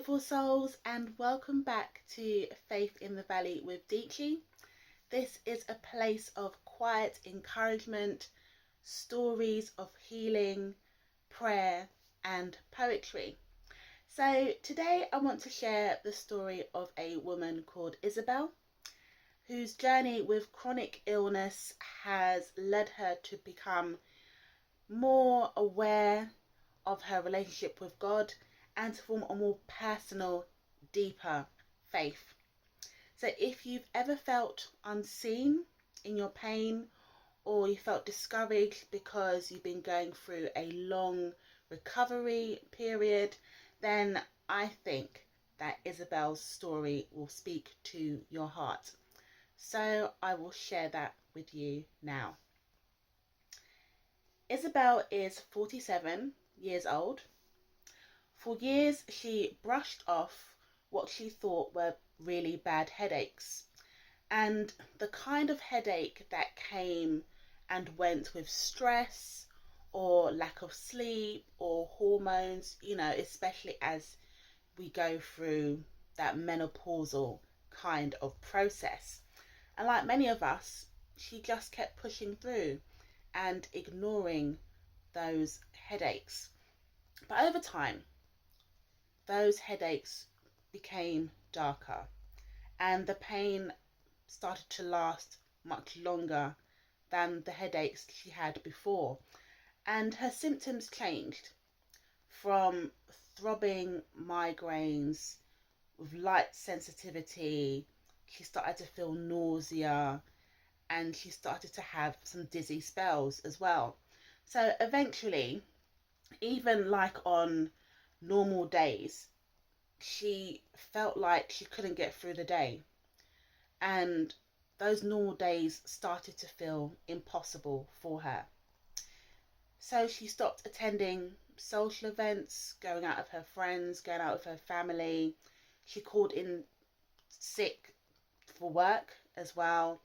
beautiful souls, and welcome back to Faith in the Valley with Dee Chi. This is a place of quiet encouragement, stories of healing, prayer, and poetry. So today I want to share the story of a woman called Isabelle, whose journey with chronic illness has led her to become more aware of her relationship with God and to form a more personal, deeper faith. So if you've ever felt unseen in your pain, or you felt discouraged because you've been going through a long recovery period, then I think that Isabelle's story will speak to your heart. So I will share that with you now. Isabelle is 47 years old. For years, she brushed off what she thought were really bad headaches, and the kind of headache that came and went with stress or lack of sleep or hormones, especially as we go through that menopausal kind of process. And like many of us, she just kept pushing through and ignoring those headaches. But over time, those headaches became darker and the pain started to last much longer than the headaches she had before. And her symptoms changed from throbbing migraines with light sensitivity. She started to feel nausea and she started to have some dizzy spells as well. So eventually, even like on normal days, she felt like she couldn't get through the day, and those normal days started to feel impossible for her. So she stopped attending social events, going out with her friends, going out with her family. She called in sick for work as well,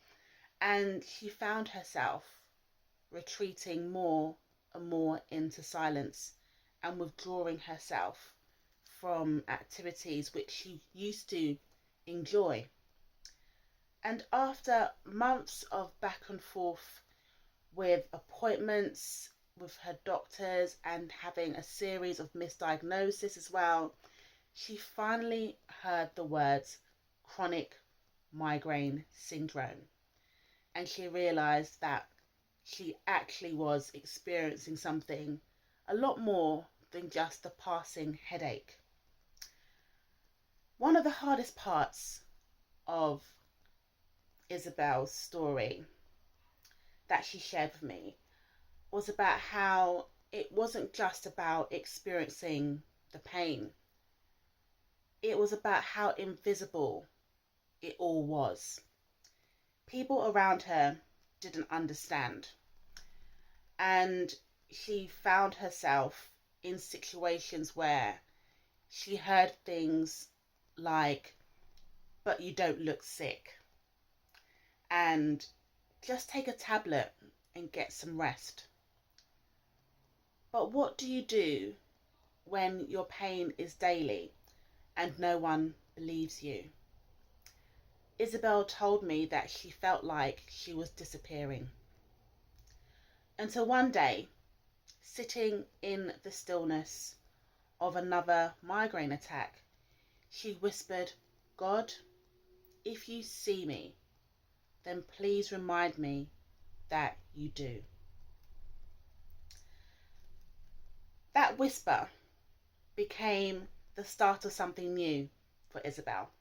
and she found herself retreating more and more into silence and withdrawing herself from activities which she used to enjoy. And after months of back and forth with appointments with her doctors and having a series of misdiagnoses as well, she finally heard the words chronic migraine syndrome. And she realized that she actually was experiencing something a lot more than just a passing headache. One of the hardest parts of Isabelle's story that she shared with me was about how it wasn't just about experiencing the pain. It was about how invisible it all was. People around her didn't understand. And she found herself in situations where she heard things like, "But you don't look sick," and "Just take a tablet and get some rest." But what do you do when your pain is daily and no one believes you? Isabelle told me that she felt like she was disappearing. Until one day, sitting in the stillness of another migraine attack, she whispered, "God, if you see me, then please remind me that you do." That whisper became the start of something new for Isabelle.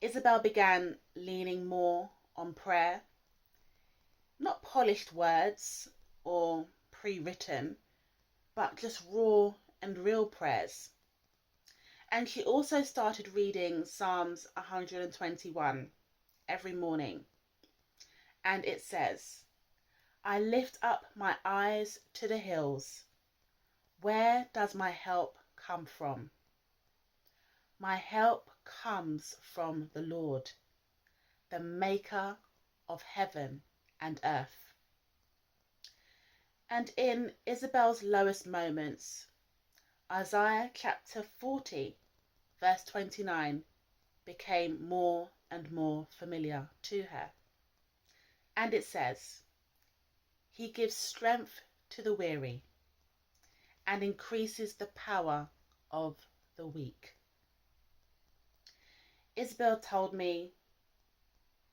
Isabelle began leaning more on prayer, not polished words or pre-written, but just raw and real prayers. And she also started reading Psalms 121 every morning. And it says, "I lift up my eyes to the hills. Where does my help come from? My help comes from the Lord, the maker of heaven and earth." And in Isabelle's lowest moments, Isaiah chapter 40 verse 29 became more and more familiar to her. And it says, "He gives strength to the weary and increases the power of the weak." Isabelle told me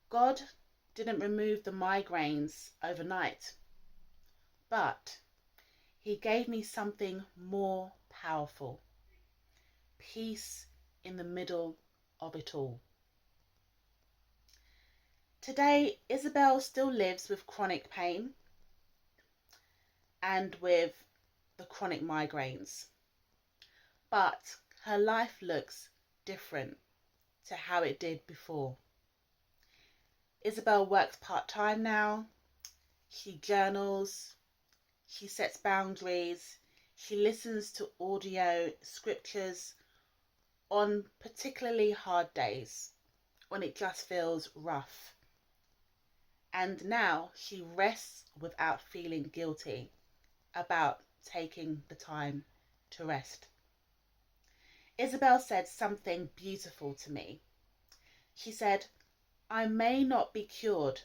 God didn't remove the migraines overnight, but He gave me something more powerful: peace in the middle of it all. Today, Isabelle still lives with chronic pain and with the chronic migraines, but her life looks different to how it did before. Isabelle works part-time now. She journals, she sets boundaries, she listens to audio scriptures on particularly hard days when it just feels rough. And now she rests without feeling guilty about taking the time to rest. Isabelle said something beautiful to me. She said, "I may not be cured,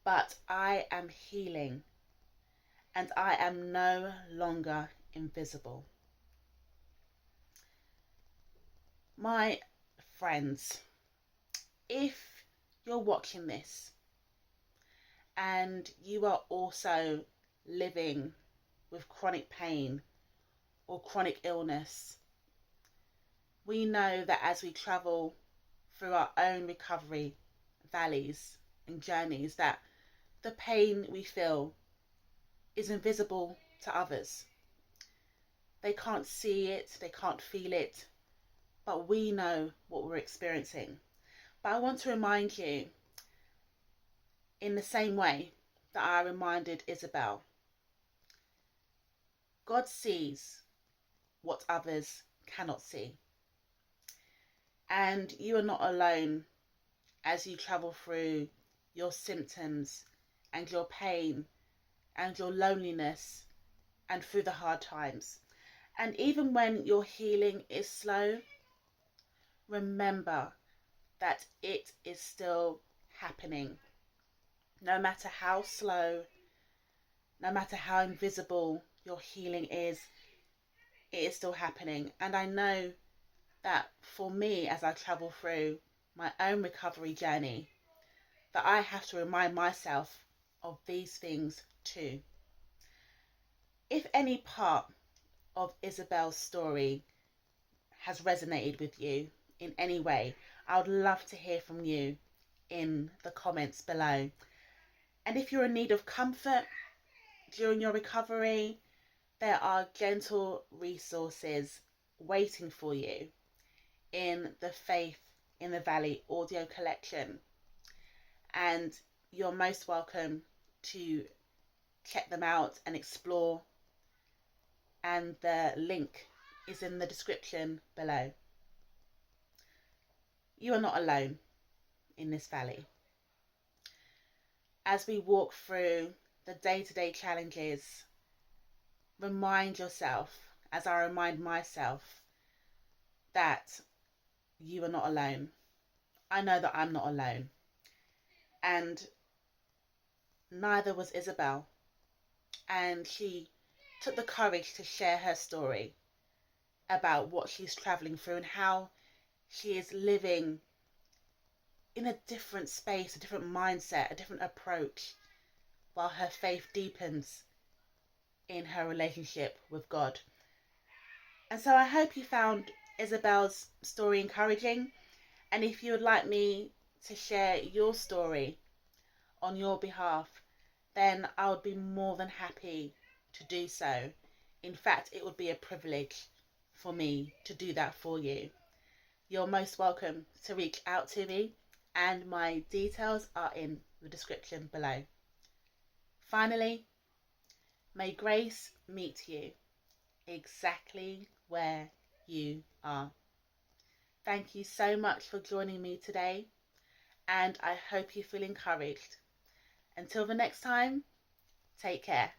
but I am healing, and I am no longer invisible." My friends, if you're watching this and you are also living with chronic pain or chronic illness, we know that as we travel through our own recovery valleys and journeys, that the pain we feel is invisible to others. They can't see it, they can't feel it, but we know what we're experiencing. But I want to remind you, in the same way that I reminded Isabelle, God sees what others cannot see. And you are not alone as you travel through your symptoms and your pain and your loneliness and through the hard times. And even when your healing is slow, remember that it is still happening. No matter how slow, no matter how invisible your healing is, it is still happening. And I know that for me, as I travel through my own recovery journey, that I have to remind myself of these things too. If any part of Isabelle's story has resonated with you in any way, I would love to hear from you in the comments below. And if you're in need of comfort during your recovery, there are gentle resources waiting for you in the Faith in the Valley audio collection. And you're most welcome to check them out and explore. And the link is in the description below. You are not alone in this valley. As we walk through the day-to-day challenges, remind yourself, as I remind myself, that you are not alone. I know that I'm not alone. And neither was Isabelle. And she took the courage to share her story about what she's traveling through and how she is living in a different space, a different mindset, a different approach, while her faith deepens in her relationship with God. And so I hope you found Isabelle's story encouraging. And if you would like me to share your story on your behalf, then I would be more than happy to do so. In fact, it would be a privilege for me to do that for you. You're most welcome to reach out to me, and my details are in the description below. Finally, may grace meet you exactly where you are. Thank you so much for joining me today, and I hope you feel encouraged. Until the next time, take care.